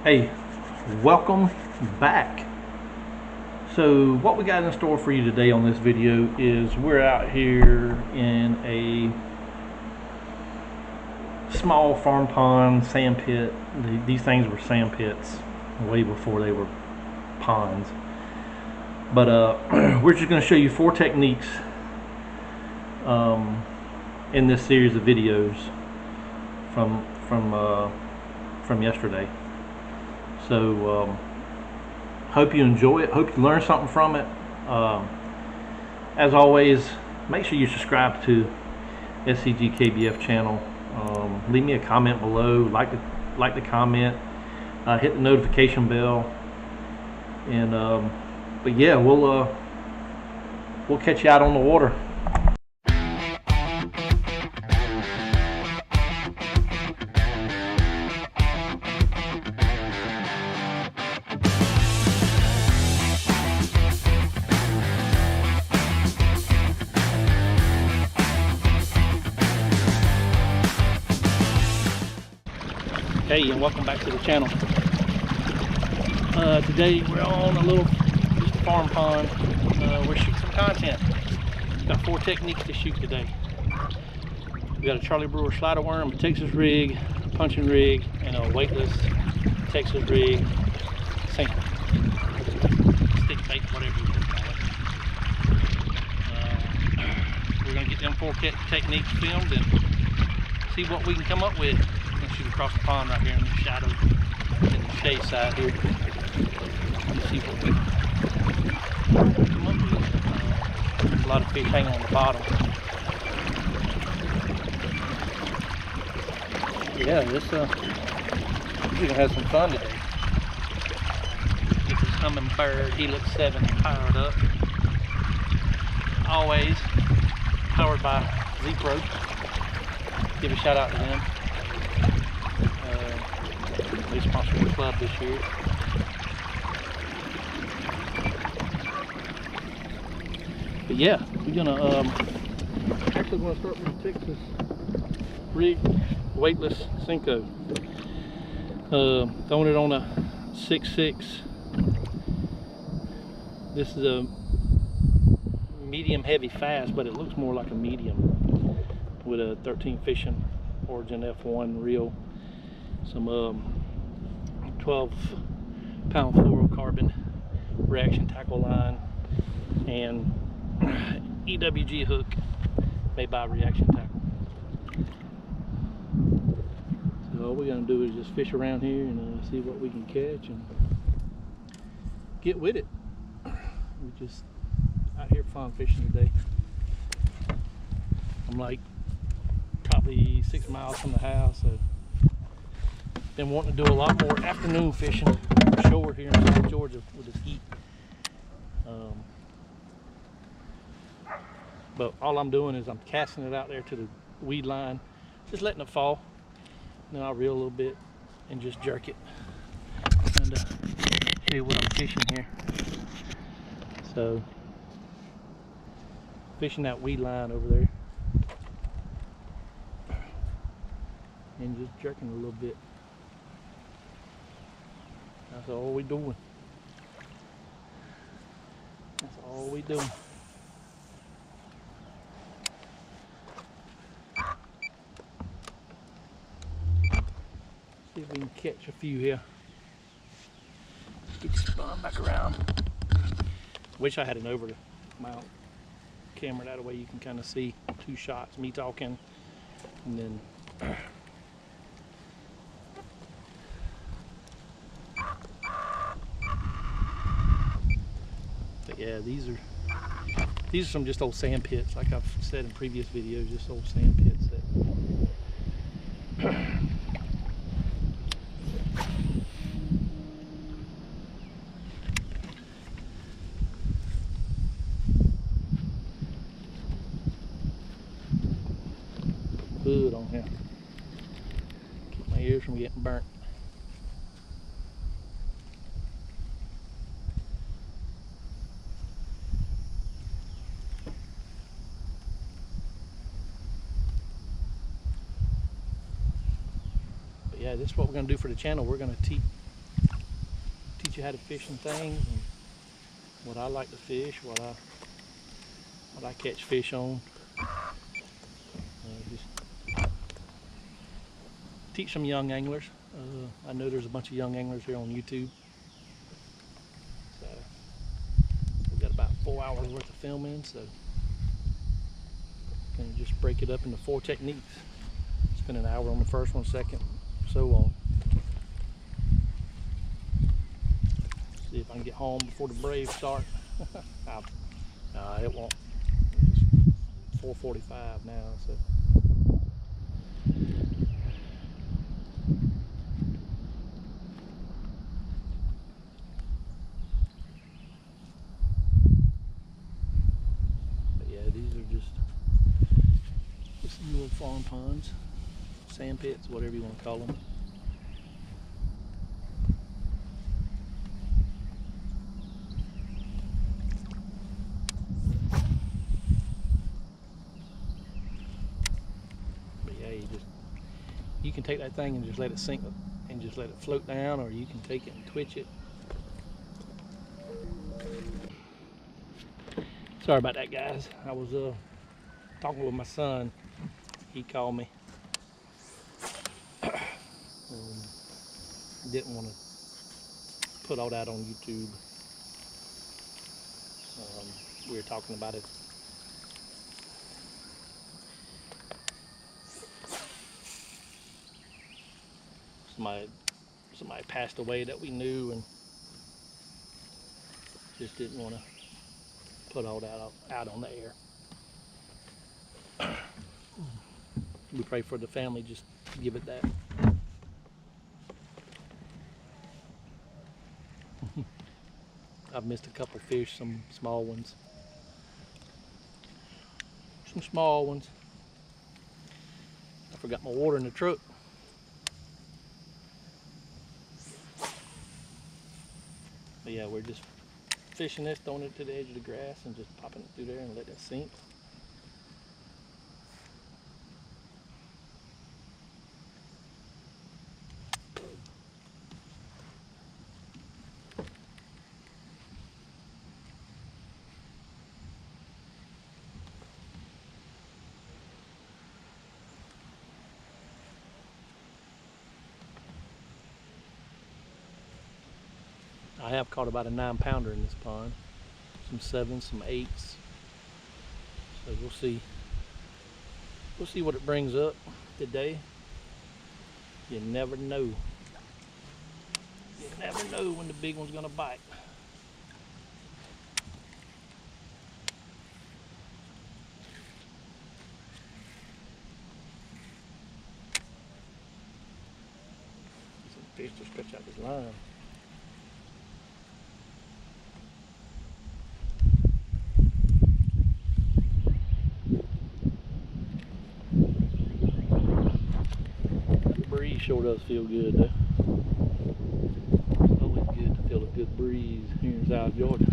Hey, welcome back. So what we got in store for you today on this video is we're out here in a small farm pond sand pit. These things were sand pits way before they were ponds, but we're just going to show you 4 techniques in this series of videos from yesterday. So hope you enjoy it, hope you learn something from it. As always, make sure you subscribe to SCG KBF channel. Leave me a comment below, like the comment, hit the notification bell, and but yeah, we'll catch you out on the water. Hey, and welcome back to the channel. Today we're on just a farm pond. We're shooting some content. Got 4 techniques to shoot today. We got a Charlie Brewer slider worm, a Texas rig, punching rig, and a weightless Texas rig sinker, stick bait, whatever you want to call it. We're gonna get them 4 techniques filmed and see what we can come up with. Shoot across the pond right here in the shadow, in the shade side here. Let's see what we come up with. A lot of fish hanging on the bottom. Yeah, we're gonna have some fun today. Get this hummingbird Helix 7 powered up. Always powered by Z-Pro. Give a shout out to them. They sponsored the club this year. But yeah, we're gonna actually gonna start with the Texas rig, weightless Senko. Throwing it on a 6.6. This is a medium heavy fast, but it looks more like a medium with a 13 fishing Origin F1 reel. Some 12-pound fluorocarbon reaction tackle line, and EWG hook made by Reaction Tackle. So all we're gonna do is just fish around here and see what we can catch and get with it. We're just out here fun fishing today. I'm like probably 6 miles from the house, so been wanting to do a lot more afternoon fishing ashore here in South Georgia with this heat. But all I'm doing is I'm casting it out there to the weed line, just letting it fall. And then I'll reel a little bit and just jerk it. And show you what I'm fishing here. So, fishing that weed line over there. And just jerking a little bit. That's all we doing. That's all we doing. See if we can catch a few here. Get spun back around. Wish I had an over to mount camera, that way you can kind of see 2 shots, me talking, and then yeah, these are some just old sand pits, like I've said in previous videos, just old sand pits that hood on here. Keep my ears from getting burnt. yeah, this is what we're going to do for the channel. We're going to teach you how to fish and things, and what I like to fish, what I catch fish on. Just teach some young anglers. I know there's a bunch of young anglers here on YouTube. So we've got about 4 hours worth of filming, so I'm gonna just break it up into 4 techniques. Spend an hour on the first one, second, so on. See if I can get home before the Braves start. It won't. It's 4:45 now, so. But yeah, these are just little farm ponds, sand pits, whatever you want to call them. You can take that thing and just let it sink and just let it float down, or you can take it and twitch it. Sorry about that, guys. I was talking with my son. He called me. Didn't want to put all that on YouTube. We were talking about it. Somebody passed away that we knew, and just didn't want to put all that out on the air. We pray for the family, just give it that. I've missed a couple fish, some small ones. Some small ones. I forgot my water in the truck. But yeah, we're just fishing this, throwing it to the edge of the grass and just popping it through there and letting it sink. I have caught about a 9-pounder in this pond. Some 7s, some 8s. So we'll see. We'll see what it brings up today. You never know. You never know when the big one's gonna bite. Some fish to stretch out this line. Breeze sure does feel good though. It's always good to feel a good breeze here in South Georgia.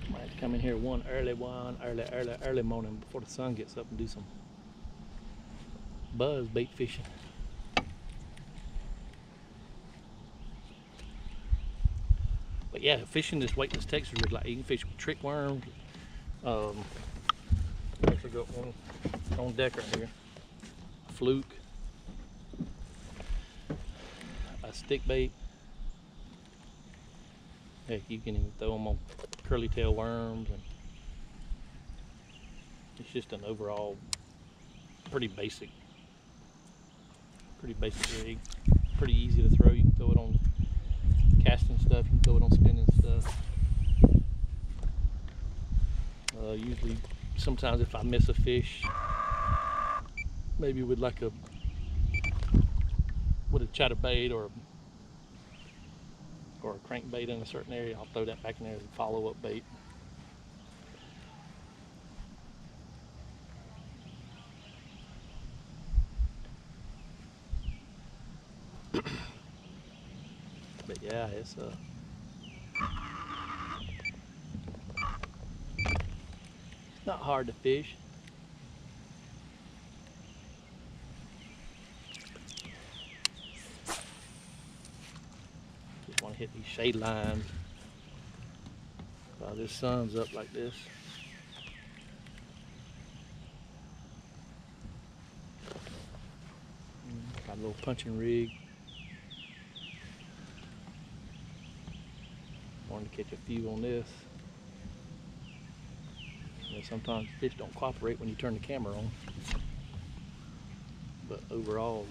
Might have to come in here early morning before the sun gets up and do some buzz bait fishing. But yeah, fishing this weightless Texas rig, like you can fish with trick worms. Actually got one on deck right here. A fluke, a stick bait. Heck, you can even throw them on curly tail worms, and it's just an overall pretty basic rig. Pretty easy to throw. You can throw it on casting stuff, you can throw it on spinning stuff. Usually, sometimes if I miss a fish, maybe with a chatterbait or a crankbait in a certain area, I'll throw that back in there as a follow-up bait. But yeah, it's not hard to fish. Just want to hit these shade lines while this sun's up like this. Got a little punching rig. Wanted to catch a few on this. You know, sometimes fish don't cooperate when you turn the camera on. But overall,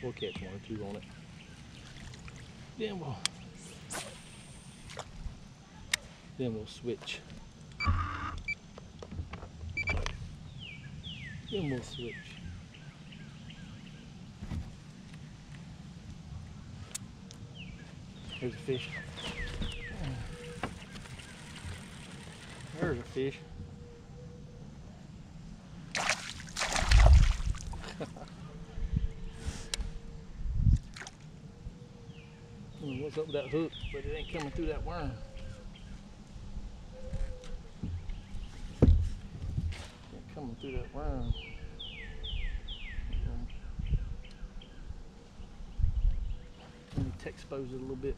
we'll catch one or two on it. Then we'll switch. There's a fish. There's a fish. What's up with that hook? But it ain't coming through that worm. Ain't coming through that worm. Let me expose it a little bit.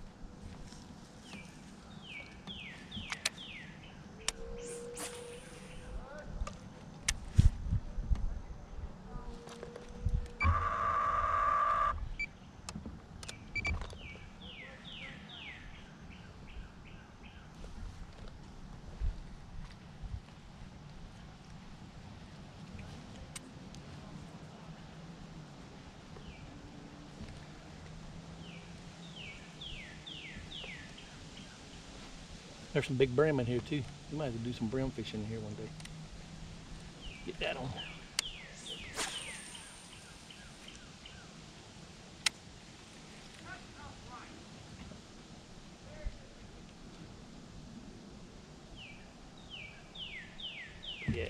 There's some big brim in here too. You might have to do some brim fishing in here one day. Get that on. Yeah.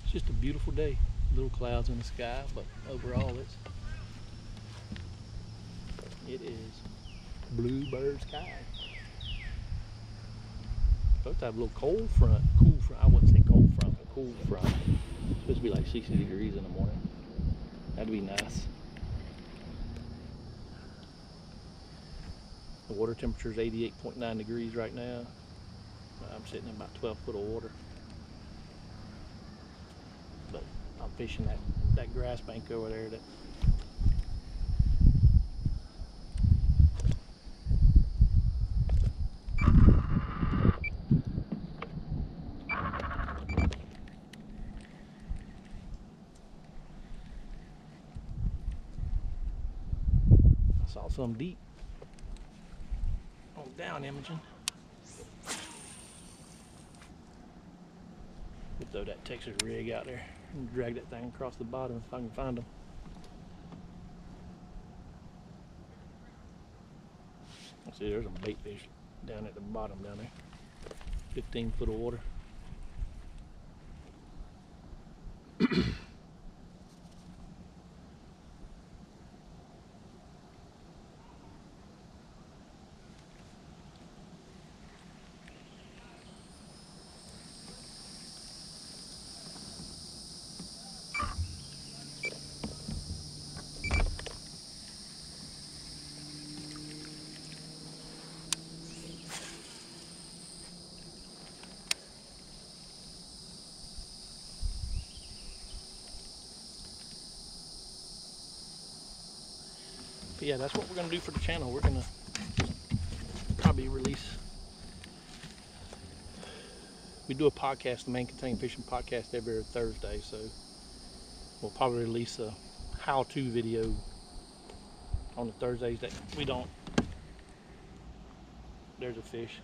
It's just a beautiful day. Little clouds in the sky, but overall it is bluebird sky. Supposed to have a little cool front. I wouldn't say cold front, but cool front. It's supposed to be like 60 degrees in the morning. That'd be nice. The water temperature is 88.9 degrees right now. I'm sitting in about 12 foot of water. But I'm fishing that grass bank over there. I saw some deep. On down, Imogen. We'll throw that Texas rig out there and drag that thing across the bottom if I can find them. See, there's a bait fish down at the bottom down there. 15 foot of water. But yeah, that's what we're going to do for the channel. We're going to probably release, we do a podcast, the Main Contained Fishing podcast, every Thursday, so we'll probably release a how-to video on the Thursdays that we don't. There's a fish.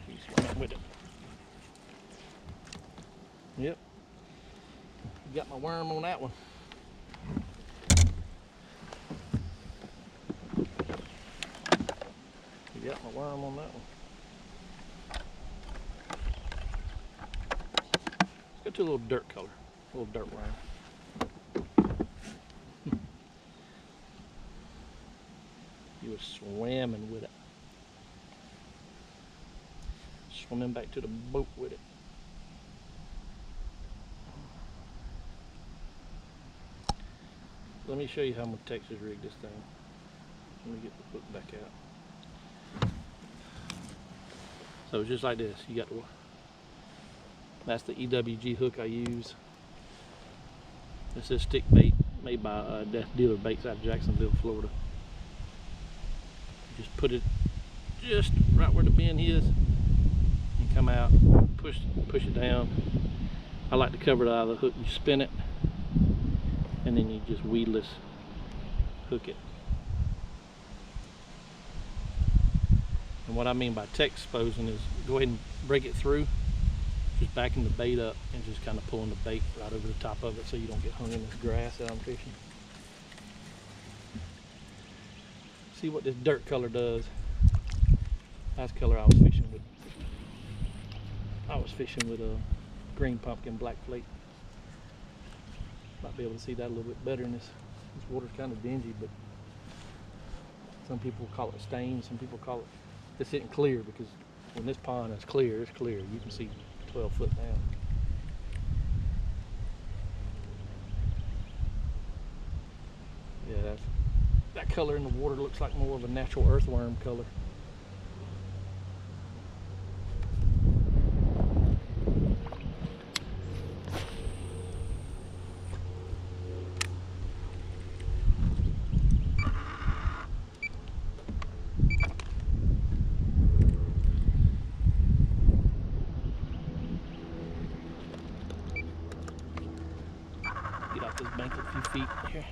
He's swimming with it. Yep. Got my worm on that one. Got my worm on that one. Let's go to a little dirt color, a little dirt worm. He was swimming with it. Swimming back to the boat with it. Let me show you how I'm going to Texas rig this thing. Let me get the hook back out. So it's just like this. You got the, that's the EWG hook I use. This is stick bait made by Death Dealer Baits out of Jacksonville, Florida. Just put it just right where the bend is and come out, push it down. I like to cover it out of the hook. You spin it and then you just weedless hook it. And what I mean by text exposing is go ahead and break it through, just backing the bait up and just kind of pulling the bait right over the top of it so you don't get hung in this grass that I'm fishing. See what this dirt color does. That's the color I was fishing with. I was fishing with a green pumpkin black flake. Might be able to see that a little bit better in this. This water's kind of dingy, but some people call it stain, some people call it, this isn't clear because when this pond is clear, it's clear. You can see 12 foot down. Yeah, that color in the water looks like more of a natural earthworm color. Get off this bank a few feet here.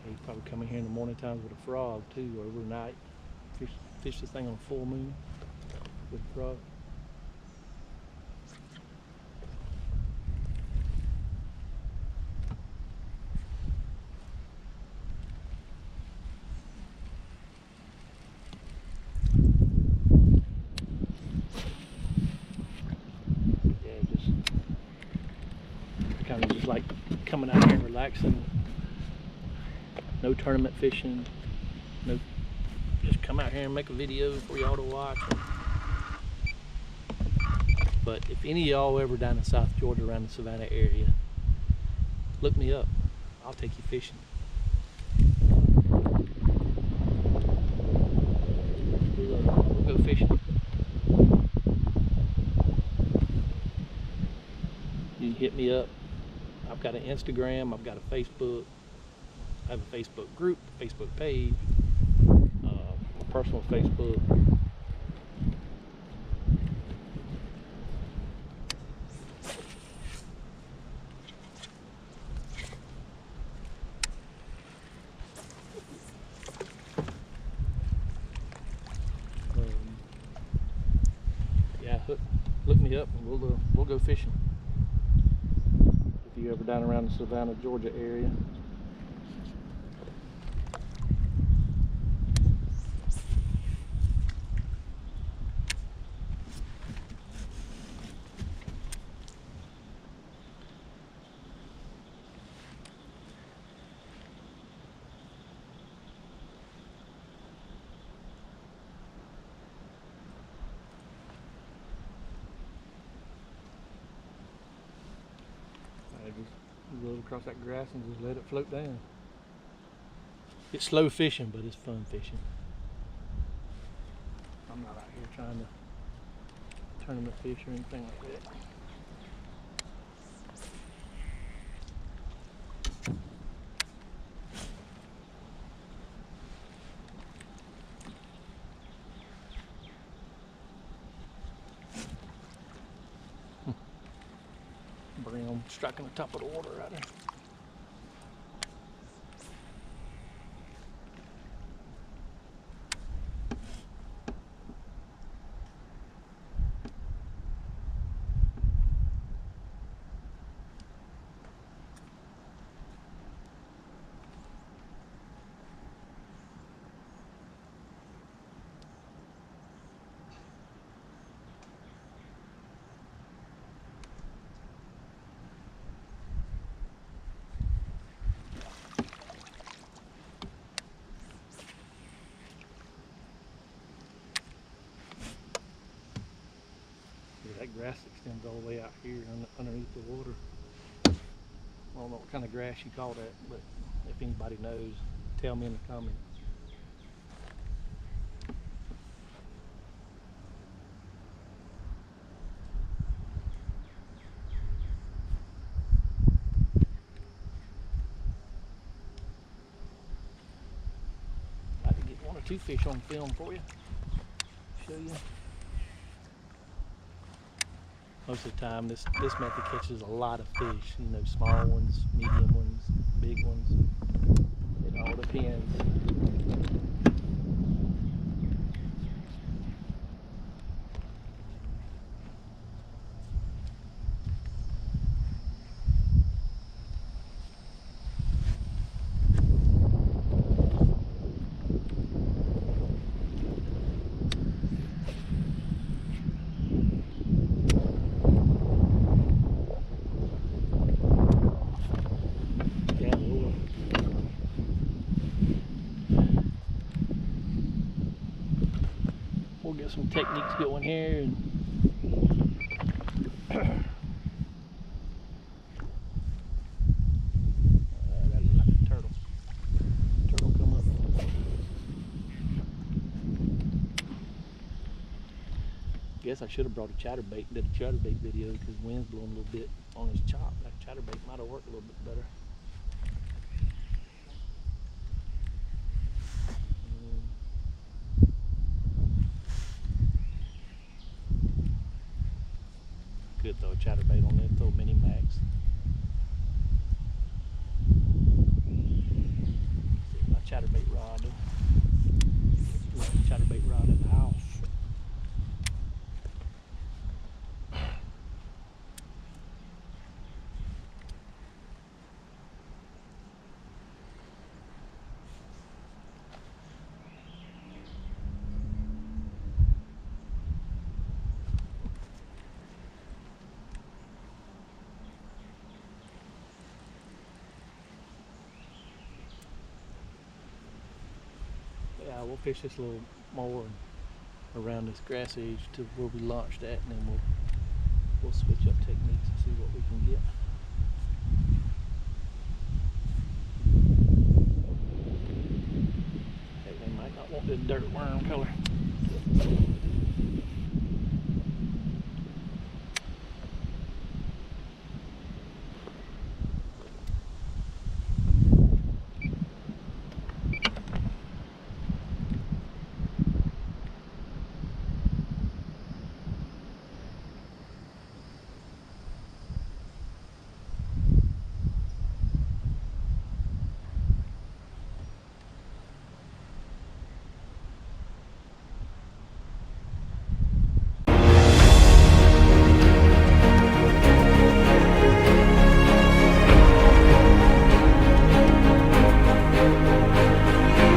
You probably come in here in the morning times with a frog too, or overnight. Fish this thing on a full moon with a frog. Yeah, just kind of just like coming out here and relaxing. No tournament fishing, no, just come out here and make a video for y'all to watch. But if any of y'all ever down in South Georgia around the Savannah area, look me up. I'll take you fishing. We'll go fishing. You can hit me up. I've got an Instagram, I've got a Facebook. I have a Facebook group, Facebook page, a personal Facebook. Yeah, look me up and we'll go fishing. If you're ever down around the Savannah, Georgia area. Just go across that grass and just let it float down. It's slow fishing, but it's fun fishing. I'm not out here trying to tournament fish or anything like that. brim striking the top of the water right there. That grass extends all the way out here underneath the water. I don't know what kind of grass you call that, but if anybody knows, tell me in the comments. I could get 1 or 2 fish on film for you. Show you. Most of the time, this method catches a lot of fish. You know, small ones, medium ones, big ones. It all depends. We'll get some techniques going here. And that looks like a turtle. Turtle come up. Guess I should have brought a chatterbait and did a chatterbait video because the wind's blowing a little bit on this chop. That chatterbait might have worked a little bit better. Could throw a chatterbait on there, throw a mini max. See my chatterbait rod. Chatterbait rod at the house. Yeah, we'll fish this a little more around this grass edge to where we launched at, and then we'll switch up techniques and see what we can get. Hey, they might not want the dirt worm color.